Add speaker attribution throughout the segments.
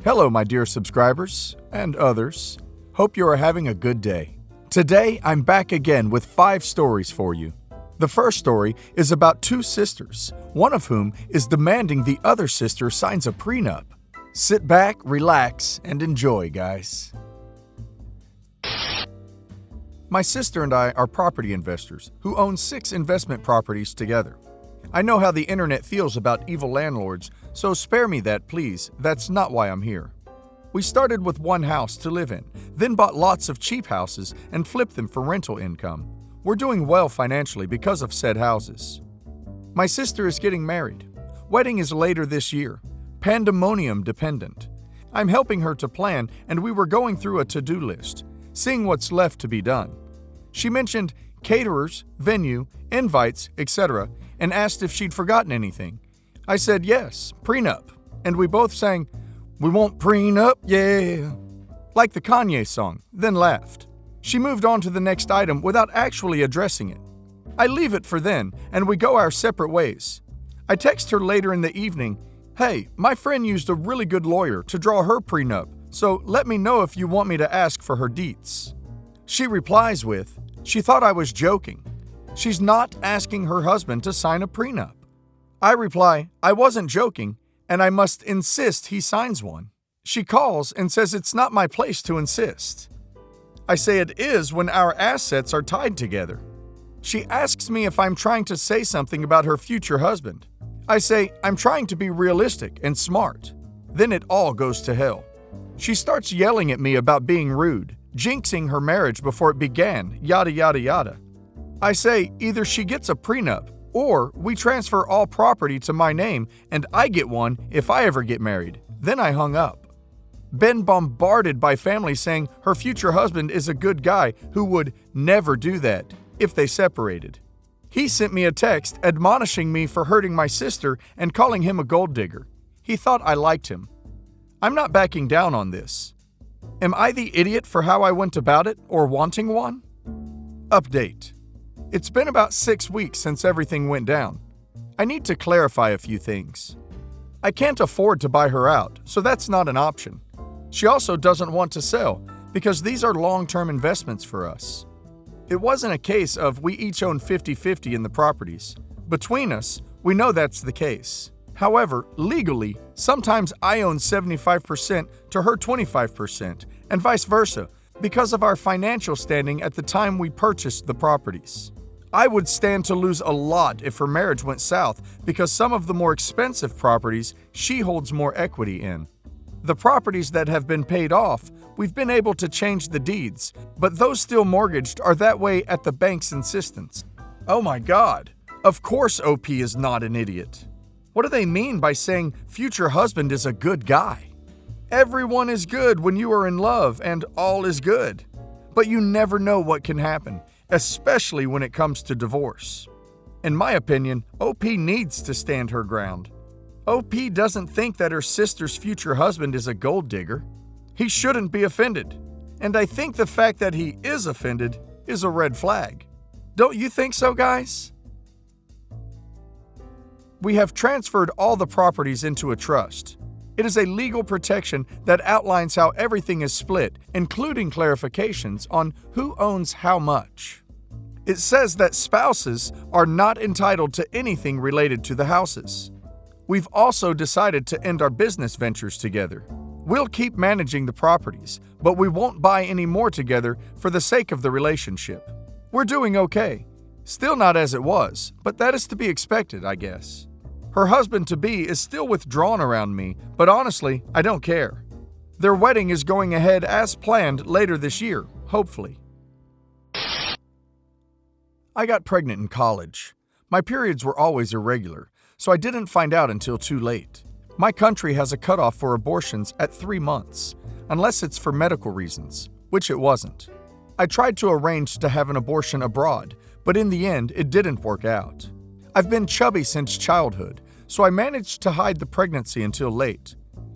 Speaker 1: Hello, my dear subscribers and others. Hope you are having a good day. Today, I'm back again with 5 stories for you. The first story is about 2 sisters, one of whom is demanding the other sister signs a prenup. Sit back, relax, and enjoy, guys. My sister and I are property investors who own 6 investment properties together. I know how the internet feels about evil landlords, so spare me that, please. That's not why I'm here. We started with one house to live in, then bought lots of cheap houses and flipped them for rental income. We're doing well financially because of said houses. My sister is getting married. Wedding is later this year. Pandemonium dependent. I'm helping her to plan, and we were going through a to-do list, seeing what's left to be done. She mentioned caterers, venue, invites, etc., and asked if she'd forgotten anything. I said yes, prenup, and we both sang, "We want prenup, yeah," like the Kanye song, then laughed. She moved on to the next item without actually addressing it. I leave it for then, and we go our separate ways. I text her later in the evening, "Hey, my friend used a really good lawyer to draw her prenup, so let me know if you want me to ask for her deets." She replies with, she thought I was joking. She's not asking her husband to sign a prenup. I reply, I wasn't joking, and I must insist he signs one. She calls and says it's not my place to insist. I say it is when our assets are tied together. She asks me if I'm trying to say something about her future husband. I say I'm trying to be realistic and smart. Then it all goes to hell. She starts yelling at me about being rude, jinxing her marriage before it began, yada yada yada. I say either she gets a prenup or we transfer all property to my name and I get one if I ever get married. Then I hung up. Been bombarded by family saying her future husband is a good guy who would never do that if they separated. He sent me a text admonishing me for hurting my sister and calling him a gold digger. He thought I liked him. I'm not backing down on this. Am I the idiot for how I went about it or wanting one? Update. It's been about 6 weeks since everything went down. I need to clarify a few things. I can't afford to buy her out, so that's not an option. She also doesn't want to sell because these are long-term investments for us. It wasn't a case of we each own 50-50 in the properties. Between us, we know that's the case. However, legally, sometimes I own 75% to her 25%, and vice versa, because of our financial standing at the time we purchased the properties. I would stand to lose a lot if her marriage went south because some of the more expensive properties she holds more equity in. The properties that have been paid off, we've been able to change the deeds, but those still mortgaged are that way at the bank's insistence. Oh my God, of course OP is not an idiot. What do they mean by saying future husband is a good guy? Everyone is good when you are in love and all is good. But you never know what can happen, especially when it comes to divorce. In my opinion, OP needs to stand her ground. OP doesn't think that her sister's future husband is a gold digger. He shouldn't be offended. And I think the fact that he is offended is a red flag. Don't you think so, guys? We have transferred all the properties into a trust. It is a legal protection that outlines how everything is split, including clarifications on who owns how much. It says that spouses are not entitled to anything related to the houses. We've also decided to end our business ventures together. We'll keep managing the properties, but we won't buy any more together for the sake of the relationship. We're doing okay. Still not as it was, but that is to be expected, I guess. Her husband-to-be is still withdrawn around me, but honestly, I don't care. Their wedding is going ahead as planned later this year, hopefully. I got pregnant in college. My periods were always irregular, so I didn't find out until too late. My country has a cutoff for abortions at 3 months, unless it's for medical reasons, which it wasn't. I tried to arrange to have an abortion abroad, but in the end, it didn't work out. I've been chubby since childhood, so I managed to hide the pregnancy until late.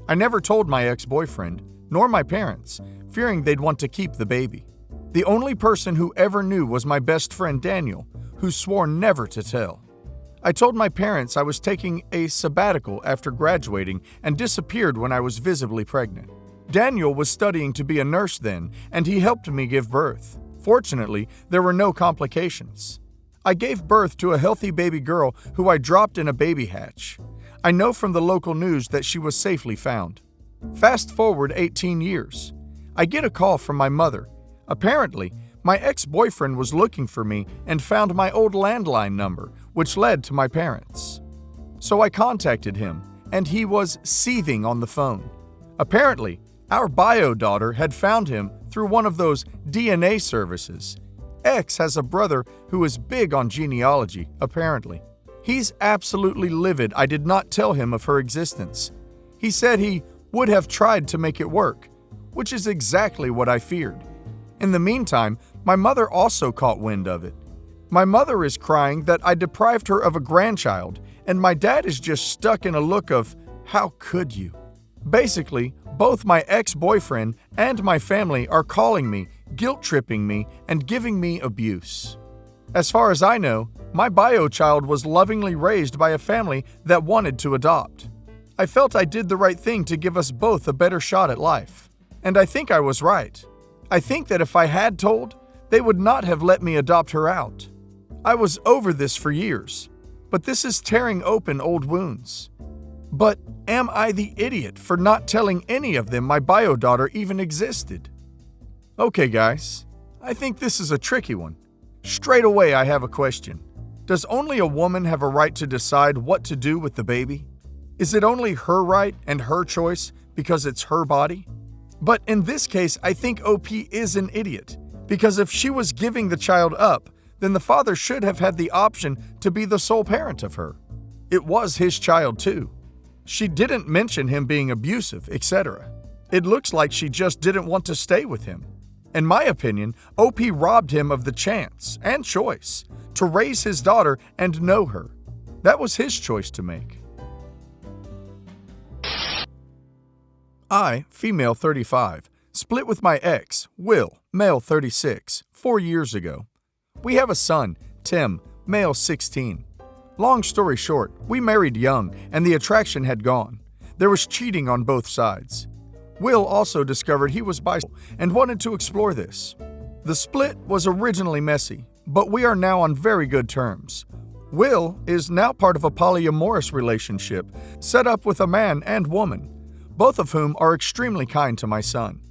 Speaker 1: I never told my ex-boyfriend, nor my parents, fearing they'd want to keep the baby. The only person who ever knew was my best friend Daniel, who swore never to tell. I told my parents I was taking a sabbatical after graduating and disappeared when I was visibly pregnant. Daniel was studying to be a nurse then, and he helped me give birth. Fortunately, there were no complications. I gave birth to a healthy baby girl who I dropped in a baby hatch. I know from the local news that she was safely found. Fast forward 18 years. I get a call from my mother. Apparently, my ex-boyfriend was looking for me and found my old landline number, which led to my parents. So I contacted him, and he was seething on the phone. Apparently, our bio daughter had found him through one of those DNA services. X has a brother who is big on genealogy, apparently. He's absolutely livid I did not tell him of her existence. He said he would have tried to make it work, which is exactly what I feared. In the meantime, my mother also caught wind of it. My mother is crying that I deprived her of a grandchild, and my dad is just stuck in a look of, how could you? Basically, both my ex-boyfriend and my family are calling me, guilt-tripping me, and giving me abuse. As far as I know, my bio child was lovingly raised by a family that wanted to adopt. I felt I did the right thing to give us both a better shot at life. And I think I was right. I think that if I had told, they would not have let me adopt her out. I was over this for years, but this is tearing open old wounds. But am I the idiot for not telling any of them my bio daughter even existed? Okay, guys, I think this is a tricky one. Straight away, I have a question. Does only a woman have a right to decide what to do with the baby? Is it only her right and her choice because it's her body? But in this case, I think OP is an idiot, because if she was giving the child up, then the father should have had the option to be the sole parent of her. It was his child too. She didn't mention him being abusive, etc. It looks like she just didn't want to stay with him. In my opinion, OP robbed him of the chance and choice to raise his daughter and know her. That was his choice to make. I, female 35, split with my ex, Will, male 36, 4 years ago. We have a son, Tim, male 16. Long story short, we married young and the attraction had gone. There was cheating on both sides. Will also discovered he was bisexual and wanted to explore this. The split was originally messy, but we are now on very good terms. Will is now part of a polyamorous relationship set up with a man and woman, both of whom are extremely kind to my son.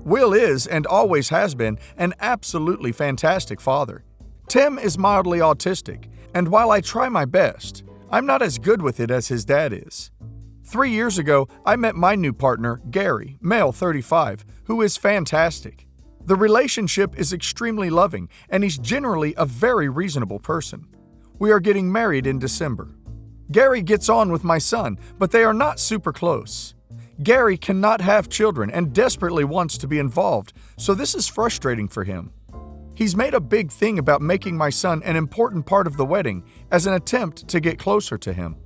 Speaker 1: Will is, and always has been, an absolutely fantastic father. Tim is mildly autistic, and while I try my best, I'm not as good with it as his dad is. 3 years ago, I met my new partner, Gary, male 35, who is fantastic. The relationship is extremely loving, and he's generally a very reasonable person. We are getting married in December. Gary gets on with my son, but they are not super close. Gary cannot have children and desperately wants to be involved, so this is frustrating for him. He's made a big thing about making my son an important part of the wedding as an attempt to get closer to him.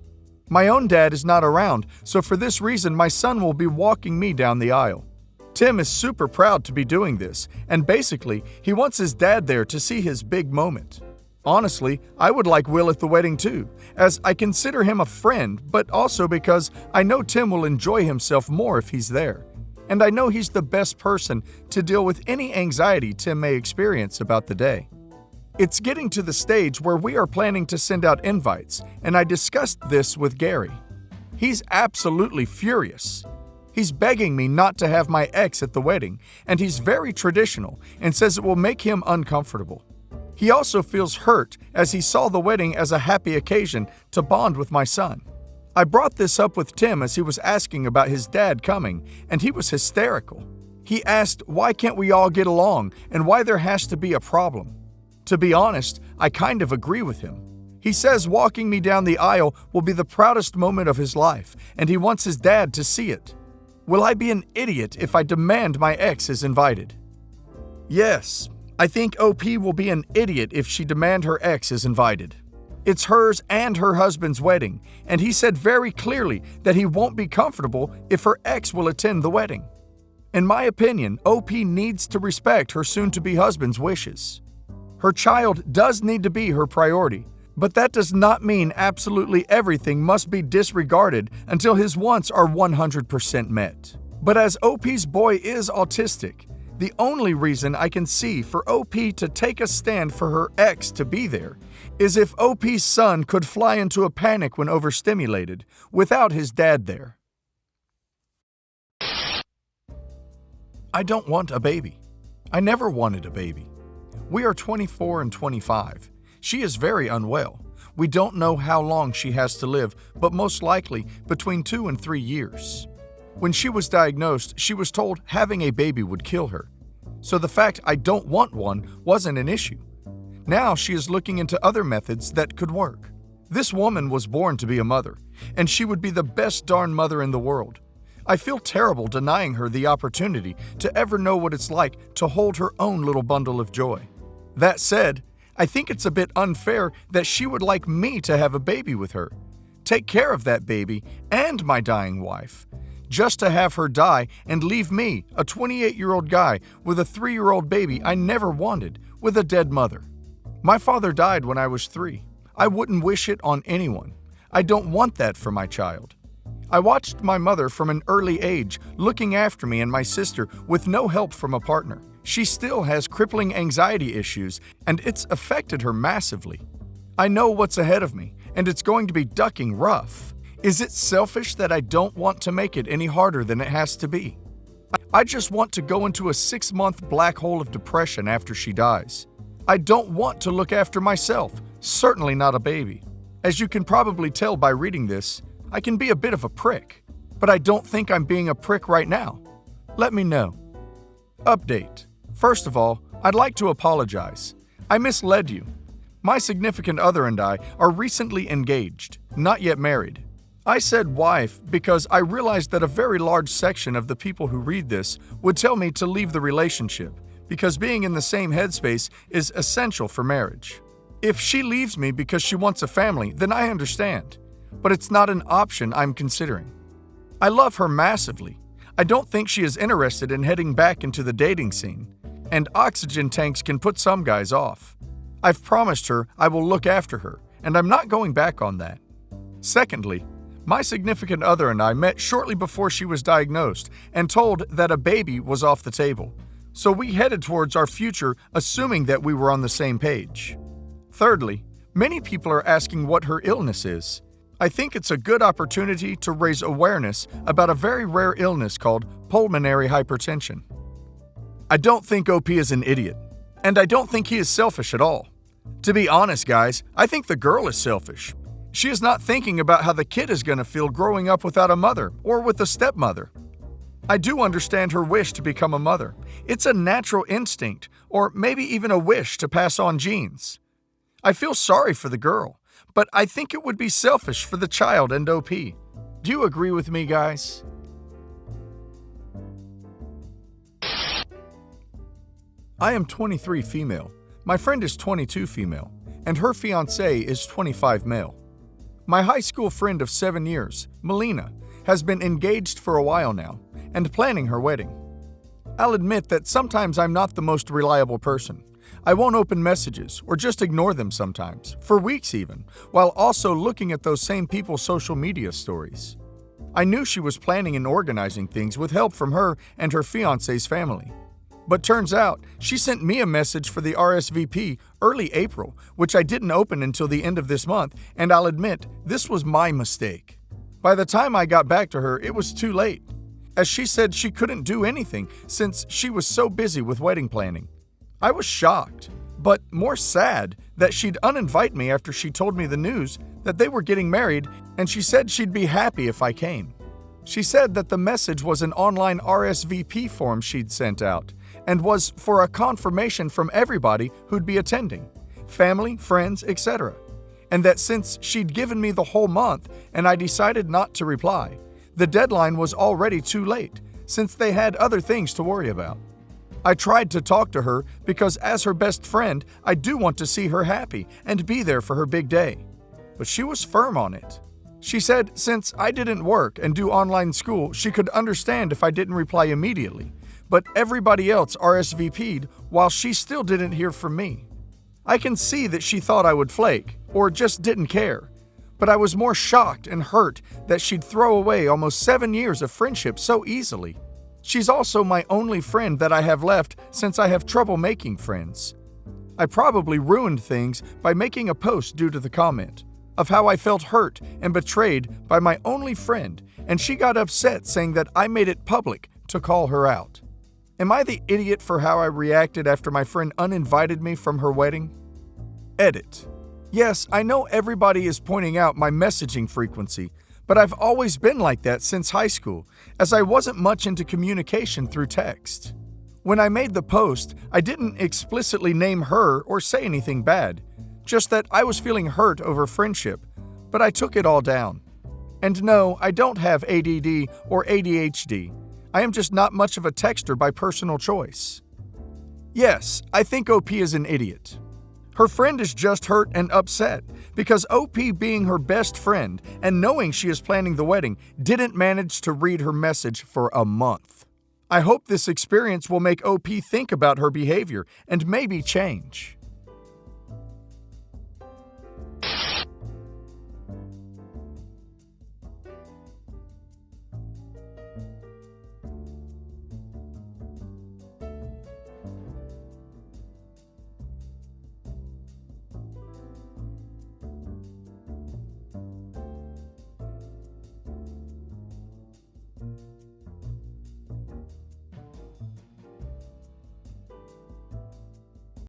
Speaker 1: My own dad is not around, so for this reason my son will be walking me down the aisle. Tim is super proud to be doing this, and basically, he wants his dad there to see his big moment. Honestly, I would like Will at the wedding too, as I consider him a friend, but also because I know Tim will enjoy himself more if he's there. And I know he's the best person to deal with any anxiety Tim may experience about the day. It's getting to the stage where we are planning to send out invites, and I discussed this with Gary. He's absolutely furious. He's begging me not to have my ex at the wedding, and he's very traditional and says it will make him uncomfortable. He also feels hurt as he saw the wedding as a happy occasion to bond with my son. I brought this up with Tim as he was asking about his dad coming, and he was hysterical. He asked why can't we all get along and why there has to be a problem. To be honest, I kind of agree with him. He says walking me down the aisle will be the proudest moment of his life, and he wants his dad to see it. Will I be an idiot if I demand my ex is invited? Yes. I think OP will be an idiot if she demands her ex is invited. It's hers and her husband's wedding, and he said very clearly that he won't be comfortable if her ex will attend the wedding. In my opinion, OP needs to respect her soon-to-be husband's wishes. Her child does need to be her priority, But that does not mean absolutely everything must be disregarded until his wants are 100% met. But as OP's boy is autistic, the only reason I can see for OP to take a stand for her ex to be there is if OP's son could fly into a panic when overstimulated without his dad there. I don't want a baby. I never wanted a baby. We are 24 and 25. She is very unwell. We don't know how long she has to live, but most likely between 2 and 3 years. When she was diagnosed, she was told having a baby would kill her. So the fact I don't want one wasn't an issue. Now she is looking into other methods that could work. This woman was born to be a mother, and she would be the best darn mother in the world. I feel terrible denying her the opportunity to ever know what it's like to hold her own little bundle of joy. That said, I think it's a bit unfair that she would like me to have a baby with her, take care of that baby and my dying wife, just to have her die and leave me, a 28-year-old guy with a 3-year-old baby I never wanted, with a dead mother. My father died when I was 3. I wouldn't wish it on anyone. I don't want that for my child. I watched my mother from an early age looking after me and my sister with no help from a partner. She still has crippling anxiety issues, and it's affected her massively. I know what's ahead of me, and it's going to be ducking rough. Is it selfish that I don't want to make it any harder than it has to be? I just want to go into a 6-month black hole of depression after she dies. I don't want to look after myself, certainly not a baby. As you can probably tell by reading this, I can be a bit of a prick, but I don't think I'm being a prick right now. Let me know. Update. First of all, I'd like to apologize. I misled you. My significant other and I are recently engaged, not yet married. I said wife because I realized that a very large section of the people who read this would tell me to leave the relationship because being in the same headspace is essential for marriage. If she leaves me because she wants a family, then I understand, but it's not an option I'm considering. I love her massively. I don't think she is interested in heading back into the dating scene, and oxygen tanks can put some guys off. I've promised her I will look after her, and I'm not going back on that. Secondly, my significant other and I met shortly before she was diagnosed and told that a baby was off the table, so we headed towards our future assuming that we were on the same page. Thirdly, many people are asking what her illness is. I think it's a good opportunity to raise awareness about a very rare illness called pulmonary hypertension. I don't think OP is an idiot, and I don't think he is selfish at all. To be honest, guys, I think the girl is selfish. She is not thinking about how the kid is going to feel growing up without a mother or with a stepmother. I do understand her wish to become a mother. It's a natural instinct, or maybe even a wish to pass on genes. I feel sorry for the girl, but I think it would be selfish for the child and OP. Do you agree with me, guys? I am 23 female. My friend is 22 female, and her fiancé is 25 male. My high school friend of 7 years, Melina, has been engaged for a while now and planning her wedding. I'll admit that sometimes I'm not the most reliable person. I won't open messages or just ignore them sometimes, for weeks even, while also looking at those same people's social media stories. I knew she was planning and organizing things with help from her and her fiancé's family. But turns out, she sent me a message for the RSVP early April, which I didn't open until the end of this month, and I'll admit, this was my mistake. By the time I got back to her, it was too late, as she said she couldn't do anything since she was so busy with wedding planning. I was shocked, but more sad that she'd uninvite me after she told me the news that they were getting married, and she said she'd be happy if I came. She said that the message was an online RSVP form she'd sent out, and was for a confirmation from everybody who'd be attending, family, friends, etc., and that since she'd given me the whole month and I decided not to reply, the deadline was already too late, since they had other things to worry about. I tried to talk to her because as her best friend, I do want to see her happy and be there for her big day. But she was firm on it. She said since I didn't work and do online school, she could understand if I didn't reply immediately, but everybody else RSVP'd while she still didn't hear from me. I can see that she thought I would flake, or just didn't care. But I was more shocked and hurt that she'd throw away almost 7 years of friendship so easily. She's also my only friend that I have left since I have trouble making friends. I probably ruined things by making a post due to the comment of how I felt hurt and betrayed by my only friend, and she got upset saying that I made it public to call her out. Am I the idiot for how I reacted after my friend uninvited me from her wedding? Edit. Yes, I know everybody is pointing out my messaging frequency, but I've always been like that since high school, as I wasn't much into communication through text. When I made the post, I didn't explicitly name her or say anything bad, just that I was feeling hurt over friendship, but I took it all down. And no, I don't have ADD or ADHD. I am just not much of a texter by personal choice. Yes, I think OP is an idiot. Her friend is just hurt and upset because OP, being her best friend and knowing she is planning the wedding, didn't manage to read her message for a month. I hope this experience will make OP think about her behavior and maybe change.